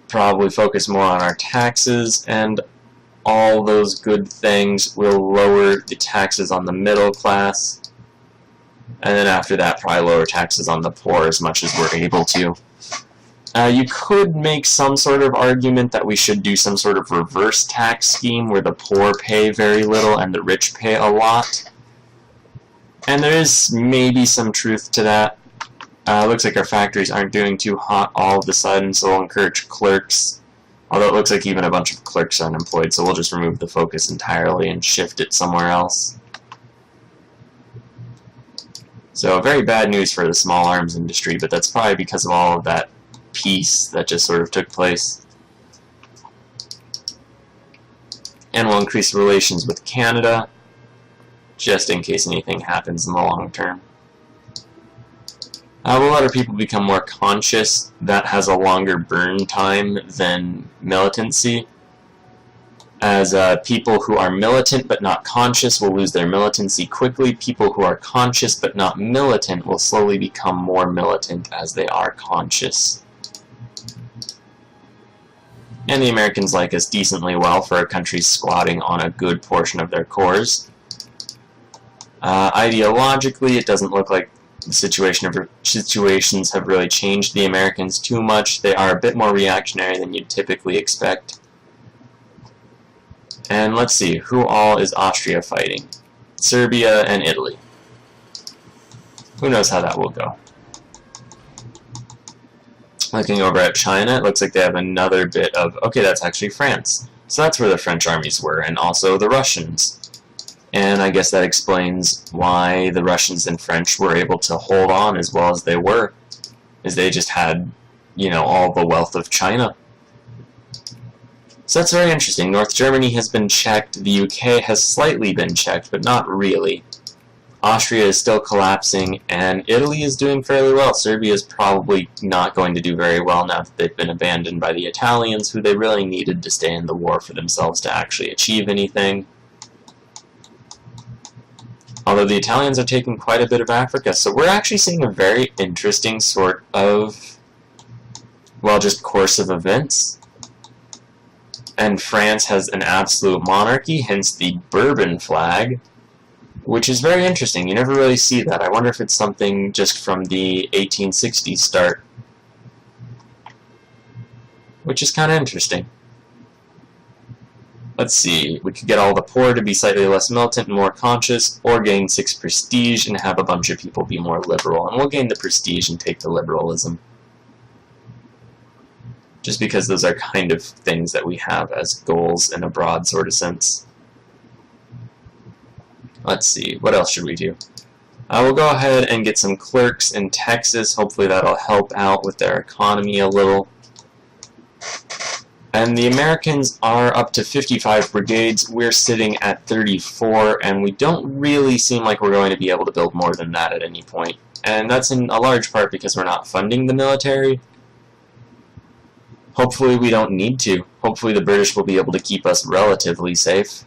Probably focus more on our taxes and all those good things. We'll lower the taxes on the middle class. And then after that, probably lower taxes on the poor as much as we're able to. You could make some sort of argument that we should do some sort of reverse tax scheme where the poor pay very little and the rich pay a lot. And there is maybe some truth to that. Looks like our factories aren't doing too hot all of a sudden, so we'll encourage clerks. Although it looks like even a bunch of clerks are unemployed, so we'll just remove the focus entirely and shift it somewhere else. So very bad news for the small arms industry, but that's probably because of all of that peace that just sort of took place. And we'll increase relations with Canada, just in case anything happens in the long term. We'll let our people become more conscious. That has a longer burn time than militancy, as people who are militant but not conscious will lose their militancy quickly. People who are conscious but not militant will slowly become more militant as they are conscious. And the Americans like us decently well for a country squatting on a good portion of their cores. Ideologically, it doesn't look like the situations have really changed the Americans too much. They are a bit more reactionary than you'd typically expect. And let's see, who all is Austria fighting? Serbia and Italy. Who knows how that will go. Looking over at China, it looks like they have another bit of... Okay, that's actually France. So that's where the French armies were, and also the Russians. And I guess that explains why the Russians and French were able to hold on as well as they were. Is they just had, you know, all the wealth of China. So that's very interesting. North Germany has been checked. The UK has slightly been checked, but not really. Austria is still collapsing, and Italy is doing fairly well. Serbia is probably not going to do very well now that they've been abandoned by the Italians, who they really needed to stay in the war for themselves to actually achieve anything. Although the Italians are taking quite a bit of Africa, so we're actually seeing a very interesting sort of, well, just course of events. And France has an absolute monarchy, hence the Bourbon flag, which is very interesting. You never really see that. I wonder if it's something just from the 1860s start, which is kind of interesting. Let's see, we could get all the poor to be slightly less militant and more conscious, or gain 6 prestige and have a bunch of people be more liberal. And we'll gain the prestige and take the liberalism, just because those are kind of things that we have as goals in a broad sort of sense. Let's see, what else should we do? We'll go ahead and get some clerks in Texas. Hopefully that'll help out with their economy a little. And the Americans are up to 55 brigades. We're sitting at 34, and we don't really seem like we're going to be able to build more than that at any point. And that's in a large part because we're not funding the military. Hopefully we don't need to. Hopefully the British will be able to keep us relatively safe.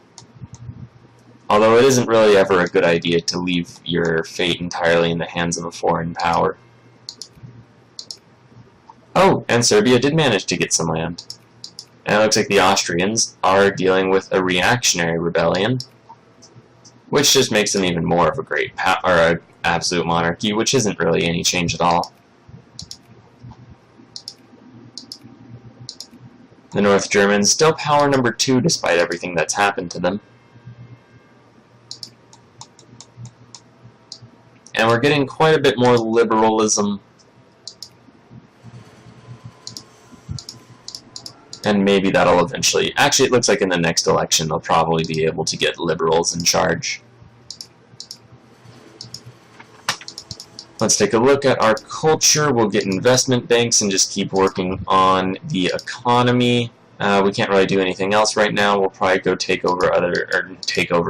Although it isn't really ever a good idea to leave your fate entirely in the hands of a foreign power. Oh, and Serbia did manage to get some land. And it looks like the Austrians are dealing with a reactionary rebellion, which just makes them even more of a great or an absolute monarchy, which isn't really any change at all. The North Germans still power number 2 despite everything that's happened to them. And we're getting quite a bit more liberalism. And maybe that'll eventually... Actually, it looks like in the next election they'll probably be able to get liberals in charge. Let's take a look at our culture. We'll get investment banks and just keep working on the economy. We can't really do anything else right now. We'll probably go take over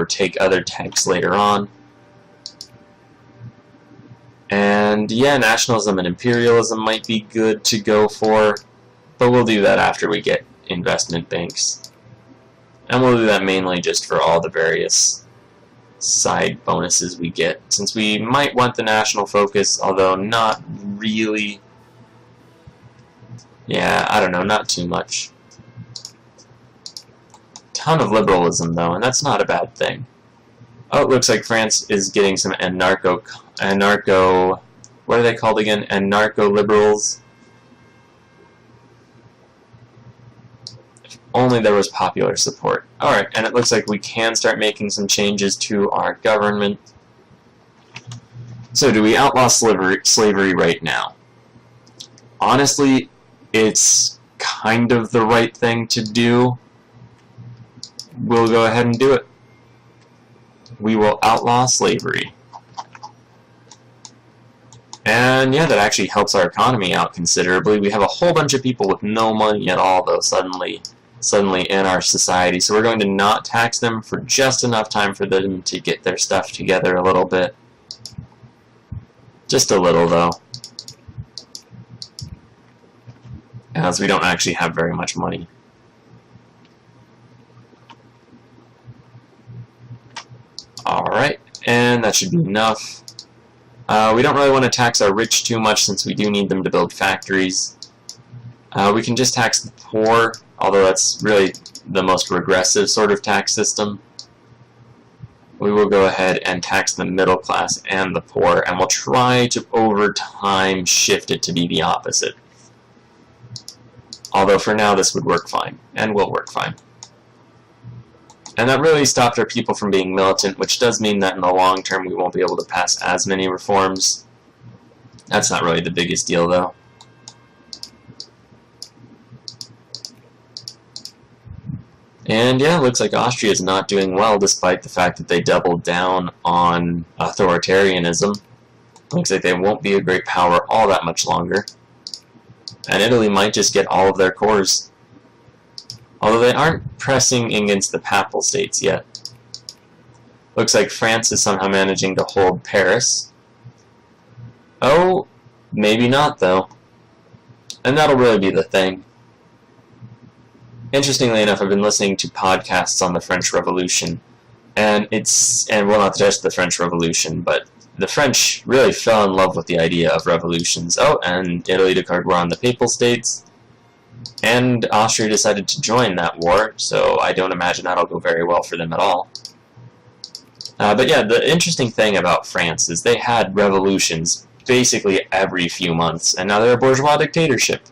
take other techs later on. And yeah, nationalism and imperialism might be good to go for, but we'll do that after we get investment banks. And we'll do that mainly just for all the various side bonuses we get, since we might want the national focus, although not really. Yeah, I don't know, not too much. Ton of liberalism though, and that's not a bad thing. Oh, it looks like France is getting some anarcho, what are they called again? Anarcho-liberals. If only there was popular support. Alright, and it looks like we can start making some changes to our government. So, do we outlaw slavery right now? Honestly, it's kind of the right thing to do. We'll go ahead and do it. We will outlaw slavery. And yeah, that actually helps our economy out considerably. We have a whole bunch of people with no money at all, though, suddenly in our society. So we're going to not tax them for just enough time for them to get their stuff together a little bit. Just a little, though. As we don't actually have very much money. Alright, and that should be enough. We don't really want to tax our rich too much since we do need them to build factories. We can just tax the poor, although that's really the most regressive sort of tax system. We will go ahead and tax the middle class and the poor, and we'll try to, over time, shift it to be the opposite. Although for now this would work fine, and will work fine. And that really stopped our people from being militant, which does mean that in the long term we won't be able to pass as many reforms. That's not really the biggest deal, though. And yeah, it looks like Austria is not doing well, despite the fact that they doubled down on authoritarianism. Looks like they won't be a great power all that much longer. And Italy might just get all of their cores. Although they aren't pressing against the Papal States yet. Looks like France is somehow managing to hold Paris. Oh, maybe not, though. And that'll really be the thing. Interestingly enough, I've been listening to podcasts on the French Revolution, and well, not just the French Revolution, but the French really fell in love with the idea of revolutions. Oh, and Italy declared war on the Papal States, and Austria decided to join that war, so I don't imagine that'll go very well for them at all. But yeah, the interesting thing about France is they had revolutions basically every few months, and now they're a bourgeois dictatorship.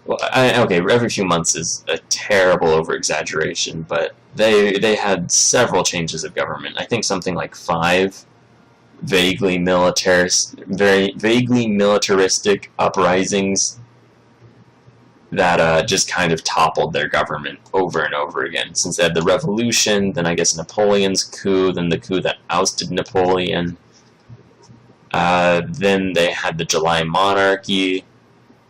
Well, okay, every few months is a terrible over-exaggeration, but they had several changes of government. I think something like 5 vaguely militaristic uprisings that just kind of toppled their government over and over again. Since they had the revolution, then I guess Napoleon's coup, then the coup that ousted Napoleon, then they had the July Monarchy.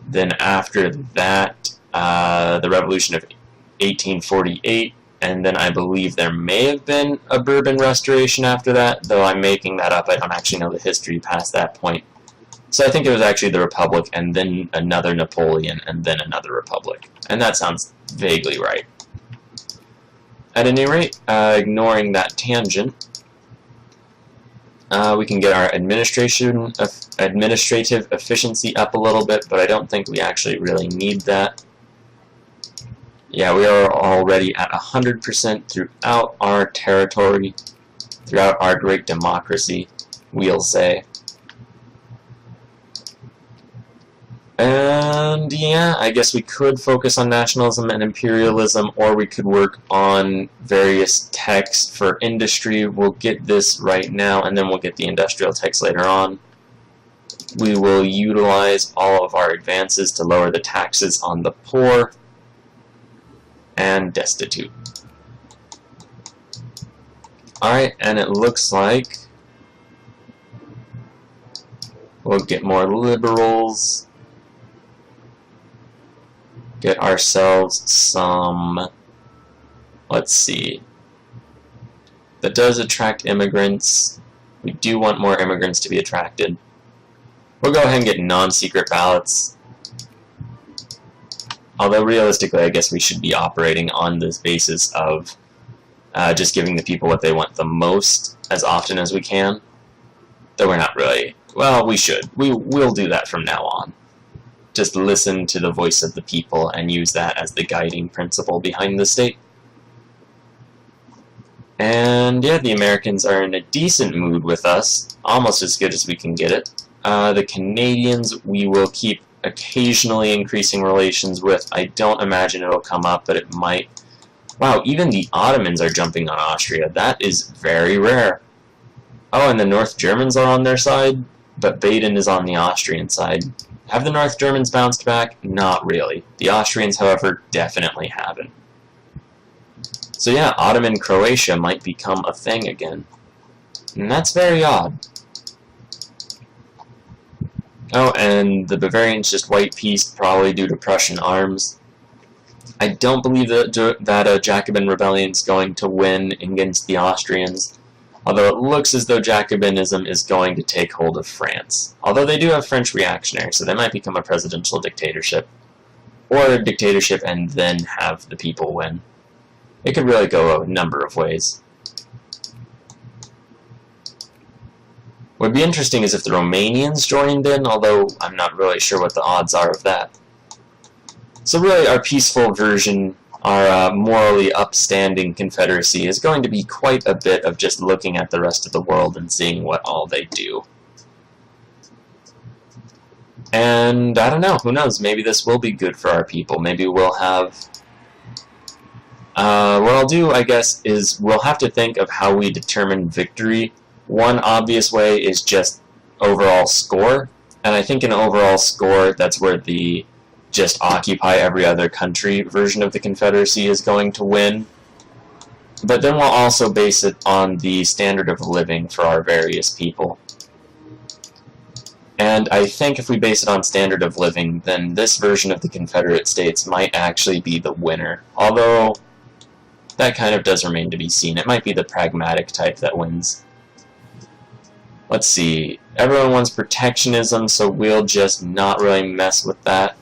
Then after that, the Revolution of 1848, and then I believe there may have been a Bourbon Restoration after that, though I'm making that up. I don't actually know the history past that point. So I think it was actually the Republic, and then another Napoleon, and then another Republic. And that sounds vaguely right. At any rate, ignoring that tangent, we can get our administrative efficiency up a little bit, but I don't think we actually really need that. Yeah, we are already at 100% throughout our territory, throughout our great democracy, we'll say. And yeah, I guess we could focus on nationalism and imperialism, or we could work on various techs for industry. We'll get this right now, and then we'll get the industrial techs later on. We will utilize all of our advances to lower the taxes on the poor and destitute. Alright, and it looks like we'll get more liberals. Get ourselves some, let's see, that does attract immigrants. We do want more immigrants to be attracted. We'll go ahead and get non-secret ballots. Although realistically, I guess we should be operating on this basis of just giving the people what they want the most as often as we can. Though we're not really, well, we should. We'll do that from now on. Just listen to the voice of the people and use that as the guiding principle behind the state. And yeah, the Americans are in a decent mood with us, almost as good as we can get it. The Canadians we will keep occasionally increasing relations with. I don't imagine it'll come up, but it might. Wow, even the Ottomans are jumping on Austria. That is very rare. Oh, and the North Germans are on their side, but Baden is on the Austrian side. Have the North Germans bounced back? Not really. The Austrians, however, definitely haven't. So yeah, Ottoman Croatia might become a thing again. And that's very odd. Oh, and the Bavarians just white peace, probably due to Prussian arms. I don't believe that a Jacobin rebellion is going to win against the Austrians, although it looks as though Jacobinism is going to take hold of France. Although they do have French reactionaries, so they might become a presidential dictatorship. Or a dictatorship and then have the people win. It could really go a number of ways. What would be interesting is if the Romanians joined in, although I'm not really sure what the odds are of that. So really, our peaceful version, our morally upstanding confederacy, is going to be quite a bit of just looking at the rest of the world and seeing what all they do. And I don't know, who knows, maybe this will be good for our people. Maybe we'll have... what I'll do, I guess, is we'll have to think of how we determine victory. One obvious way is just overall score, and I think an overall score, that's where the just occupy every other country version of the Confederacy is going to win. But then we'll also base it on the standard of living for our various people. And I think if we base it on standard of living, then this version of the Confederate States might actually be the winner. Although, that kind of does remain to be seen. It might be the pragmatic type that wins. Let's see. Everyone wants protectionism, so we'll just not really mess with that.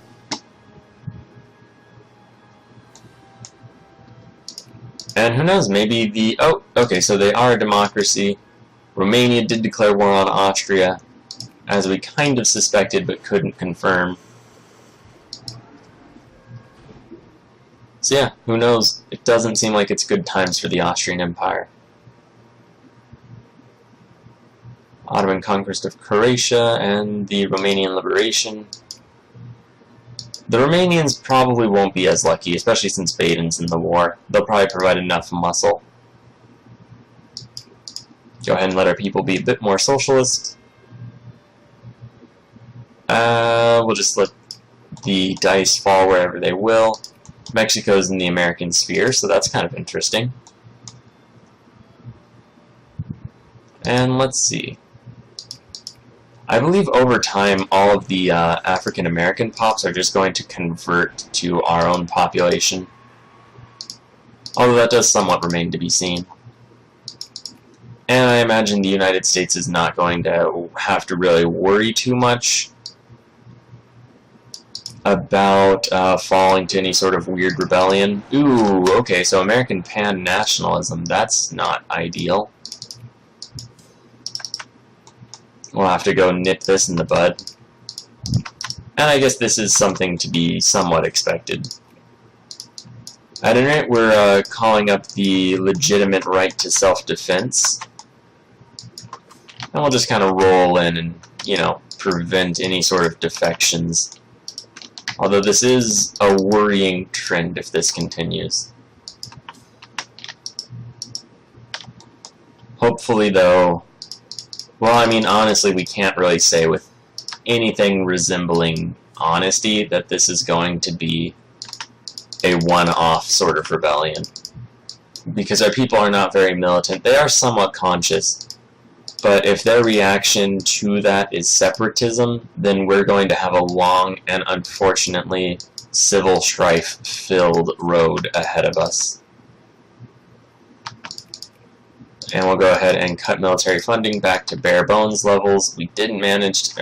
And who knows, maybe the... Oh, okay, so they are a democracy. Romania did declare war on Austria, as we kind of suspected but couldn't confirm. So yeah, who knows? It doesn't seem like it's good times for the Austrian Empire. Ottoman conquest of Croatia and the Romanian liberation. The Romanians probably won't be as lucky, especially since Baden's in the war. They'll probably provide enough muscle. Go ahead and let our people be a bit more socialist. We'll just let the dice fall wherever they will. Mexico's in the American sphere, so that's kind of interesting. And let's see. I believe over time all of the African American pops are just going to convert to our own population. Although that does somewhat remain to be seen. And I imagine the United States is not going to have to really worry too much about falling to any sort of weird rebellion. Ooh, okay, so American pan-nationalism, that's not ideal. We'll have to go nip this in the bud. And I guess this is something to be somewhat expected. At any rate, we're calling up the legitimate right to self-defense. And we'll just kind of roll in and, you know, prevent any sort of defections. Although this is a worrying trend if this continues. Hopefully, though... Well, I mean, honestly, we can't really say with anything resembling honesty that this is going to be a one-off sort of rebellion. Because our people are not very militant. They are somewhat conscious, but if their reaction to that is separatism, then we're going to have a long and unfortunately civil strife-filled road ahead of us. And we'll go ahead and cut military funding back to bare bones levels. We managed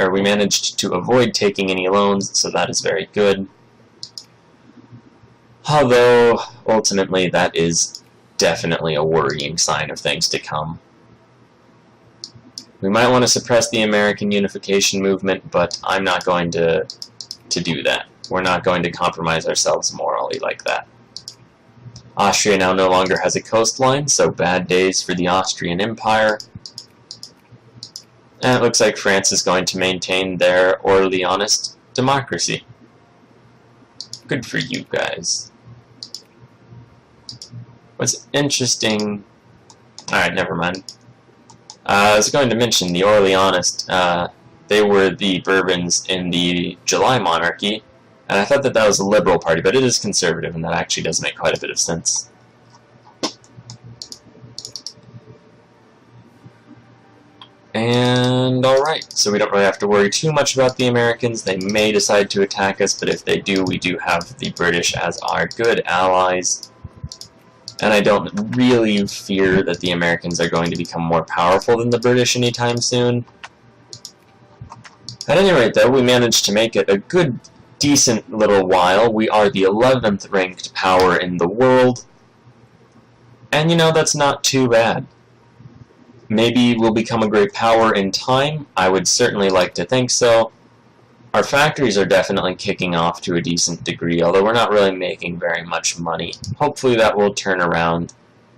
to avoid taking any loans, so that is very good. Although, ultimately, that is definitely a worrying sign of things to come. We might want to suppress the American unification movement, but I'm not going to do that. We're not going to compromise ourselves morally like that. Austria now no longer has a coastline, so bad days for the Austrian Empire. And it looks like France is going to maintain their Orleanist democracy. Good for you guys. What's interesting... Alright, never mind. I was going to mention the Orleanist. They were the Bourbons in the July monarchy. And I thought that that was a liberal party, but it is conservative, and that actually does make quite a bit of sense. And alright, so we don't really have to worry too much about the Americans. They may decide to attack us, but if they do, we do have the British as our good allies. And I don't really fear that the Americans are going to become more powerful than the British anytime soon. At any rate, though, we managed to make it a good, decent little while. We are the 11th ranked power in the world. And, you know, that's not too bad. Maybe we'll become a great power in time. I would certainly like to think so. Our factories are definitely kicking off to a decent degree, although we're not really making very much money. Hopefully that will turn around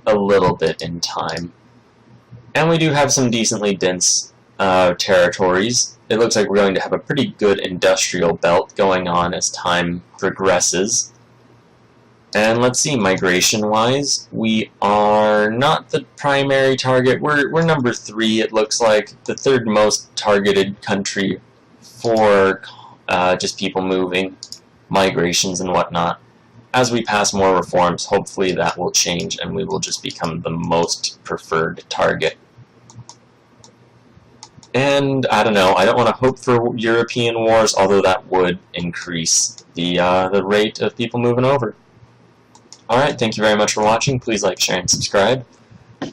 a little bit in time. And we do have some decently dense territories. It looks like we're going to have a pretty good industrial belt going on as time progresses. And let's see, migration-wise, we are not the primary target. We're number 3, it looks like, the 3rd most targeted country for just people moving, migrations and whatnot. As we pass more reforms, hopefully that will change and we will just become the most preferred target. And, I don't know, I don't want to hope for European wars, although that would increase the rate of people moving over. Alright, thank you very much for watching. Please like, share, and subscribe.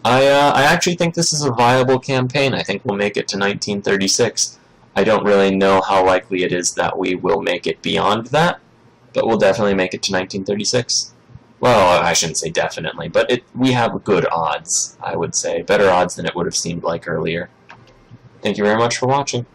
I actually think this is a viable campaign. I think we'll make it to 1936. I don't really know how likely it is that we will make it beyond that, but we'll definitely make it to 1936. Well, I shouldn't say definitely, but we have good odds, I would say. Better odds than it would have seemed like earlier. Thank you very much for watching.